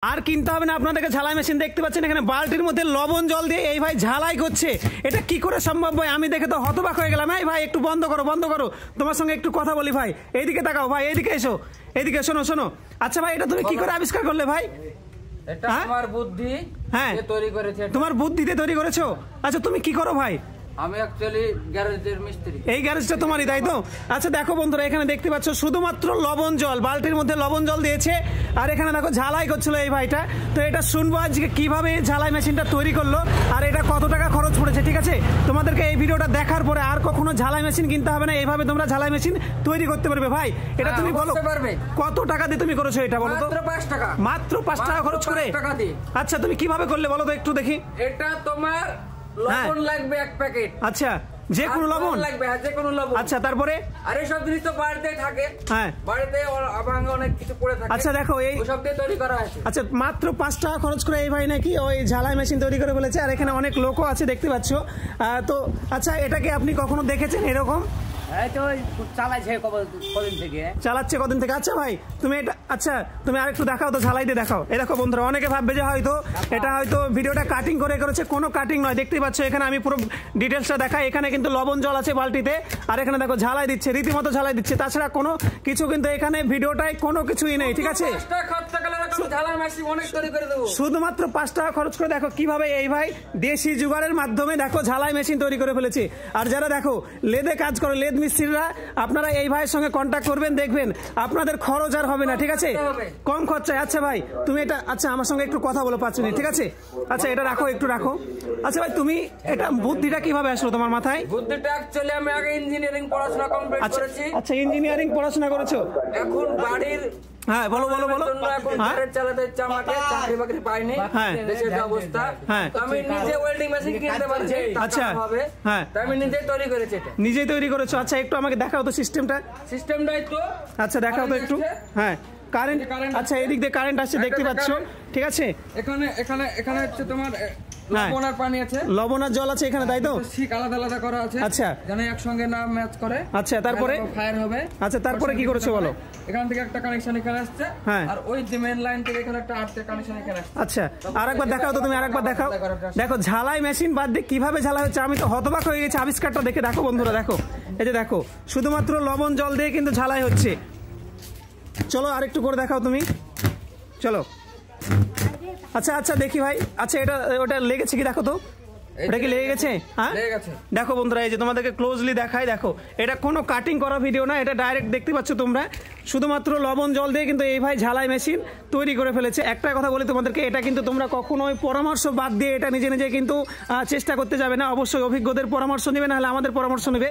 আর কিনতে হবে না আপনাদেরকে ঝালাই মেশিন দেখতে পাচ্ছেন এখানে বালতির মধ্যে লবণ জল দিয়ে এই ভাই ঝালাই করছে। এটা কি করে সম্ভব ভাই? আমি দেখে তো হতবাক হয়ে গেলাম। এই ভাই একটু বন্ধ করো বন্ধ করো, তোমার সঙ্গে একটু কথা বলি ভাই। এইদিকে তাকাও ভাই, এইদিকে এসো, এইদিকে শোনো শোনো। আচ্ছা ভাই এটা তুমি কি করে আবিষ্কার করলে ভাই? এটা আমার বুদ্ধি তৈরি করেছে। তোমার বুদ্ধিতে তৈরি করেছো? আচ্ছা তুমি কি করো ভাই? আমি অ্যাকচুয়ালি গ্যারেজের মিস্ত্রি। এই গ্যারেজটা তোমারই তাই তো? আচ্ছা দেখো বন্ধুরা এখানে দেখতে পাচ্ছ শুধুমাত্র লবণ জল, বালতির মধ্যে লবণ জল দিয়েছে আর এখানে দেখো ঝালাই করছিল এই ভাইটা। তো এটা শুনবো আজকে কিভাবে এই ঝালাই মেশিনটা তৈরি করলো আর এটা কত টাকা খরচ পড়েছে। ঠিক আছে, তোমাদেরকে এই ভিডিওটা দেখার পরে আর কখনো ঝালাই মেশিন কিনতে হবে না, এইভাবে তোমরা ঝালাই মেশিন তৈরি করতে পারবে। ভাই এটা তুমি বলো কত টাকা দিয়ে তুমি করেছো এটা বলো তো? মাত্র 5 টাকা। মাত্র 5 টাকা খরচ করে? আচ্ছা তুমি কিভাবে করলে বলো তো একটু দেখি। এটা তোমার লবণ লাগবে 1 প্যাকেট। আচ্ছা যে কোনো লবণ লাগবে? হ্যাঁ যে কোনো লবণ। আচ্ছা তারপরে? আরে সব জিনিস তো বাড়িতে থাকে। হ্যাঁ বাড়িতে অনেক কিছু পড়ে থাকে। আচ্ছা দেখো এই সব দিয়ে তৈরি করা আছে। আচ্ছা মাত্র 5 টাকা খরচ করে এই ভাই নাকি ওই ঝালাই মেশিন তৈরি করে ফেলেছে। আর এখানে অনেক লোকও আছে দেখতে পাচ্ছ। তো আচ্ছা এটাকে আপনি কখনো দেখেছেন এরকম? চালাচ্ছে কদিন থেকে? আচ্ছা ভাই তুমি এটা আচ্ছা তুমি আরেকটু দেখাও তো, ঝালাই দিয়ে দেখাও। এই দেখো বন্ধুরা অনেকে ভাববে যে হয়তো এটা হয়তো ভিডিওটা কাটিং করে করেছে, কোনো কাটিং নয়। দেখতেই পাচ্ছ এখানে আমি পুরো ডিটেলসটা দেখাই। এখানে কিন্তু লবণ জল আছে বালতিতে আর এখানে দেখো ঝালাই দিচ্ছে, রীতিমতো ঝালাই দিচ্ছে। তাছাড়া কোনো কিছু কিন্তু এখানে ভিডিওটায় কোনো কিছুই নেই। ঠিক আছে, শুধুমাত্র 5 টাকা খরচ করে দেখো কিভাবে এই ভাই দেশি জুগাড়ের মাধ্যমে দেখো ঝালাই মেশিন তৈরি করে ফেলেছে। আর যারা দেখো লেদে কাজ করে, লেদ মিস্ত্রিরা, আপনারা এই ভাইয়ের সঙ্গে কন্ট্যাক্ট করবেন, দেখবেন আপনাদের খরচ আর হবে না। ঠিক আছে, কম খরচায়। আচ্ছা ভাই তুমি এটা আচ্ছা আমার সঙ্গে একটু কথা বলো 5 মিনিট। ঠিক আছে, আচ্ছা এটা রাখো, একটু রাখো। আচ্ছা ভাই তুমি এটা বুদ্ধিটা কিভাবে আসলো তোমার মাথায়? বুদ্ধিটা অ্যাকচুয়ালি আমি আগে ইঞ্জিনিয়ারিং পড়াশোনা কমপ্লিট করেছি। আচ্ছা ইঞ্জিনিয়ারিং পড়াশোনা করেছো? এখন বাড়ির হ্যাঁ বলো বলো বলো। চালাতে ইচ্ছা আমাকে, চাকরি বাকরি পাইনি, দেশের অবস্থা। আমি নিজে ওয়েল্ডিং মেশিন কিনতে পারছি। আচ্ছা হ্যাঁ আমি নিজেই তৈরি করেছি। এটা নিজেই তৈরি করেছো? আচ্ছা একটু আমাকে দেখাও তো সিস্টেমটাই তো। আচ্ছা দেখাও তো একটু। হ্যাঁ কারেন্ট, আচ্ছা এদিক দিয়ে কারেন্ট আসছে দেখতে পাচ্ছ। ঠিক আছে, এখানে এখানে এখানে হচ্ছে তোমার লবণ আর পানি আছে, লবণ আর জল আছে এখানে তাই তো? ঠিক আলাদা আলাদা করা আছে। আচ্ছা জানি একসঙ্গে না ম্যাচ করে। আচ্ছা তারপরে ফায়ার হবে। আচ্ছা তারপরে কি করেছো বলো? এখান থেকে একটা কানেকশন এখানে আসছে। হ্যাঁ আর ওই যে মেইন লাইন থেকে এখানে একটা আর্থের কানেকশন এখানে আসছে। আচ্ছা আরেকবার দেখাও তো তুমি, আরেকবার দেখাও। দেখো ঝালাই মেশিন বাদ দিয়ে কিভাবে ঝালাই হচ্ছে, আমি তো হতবাক হয়ে গেছি আবিষ্কারটা দেখে। দেখো বন্ধুরা দেখো, এই যে দেখো শুধুমাত্র লবণ জল দিয়ে কিন্তু ঝালাই হচ্ছে। চলো আরেকটু করে দেখাও তুমি, চলো। আচ্ছা আচ্ছা দেখি ভাই। আচ্ছা এটা ওটা লেগেছে কি দেখো তো, এটা কি লেগে গেছে? হ্যাঁ দেখো বন্ধুরা এই যে তোমাদেরকে ক্লোজলি দেখাই। দেখো এটা কোনো কাটিং করা ভিডিও না, এটা ডাইরেক্ট দেখতে পাচ্ছ তোমরা। শুধুমাত্র লবণ জল দিয়ে কিন্তু এই ভাই ঝালাই মেশিন তৈরি করে ফেলেছে। একটা কথা বলি তোমাদেরকে, এটা কিন্তু তোমরা কখনোই পরামর্শ বাদ দিয়ে এটা নিজে নিজে কিন্তু চেষ্টা করতে যাবে না। অবশ্যই অভিজ্ঞদের পরামর্শ নেবে, নাহলে আমাদের পরামর্শ নেবে।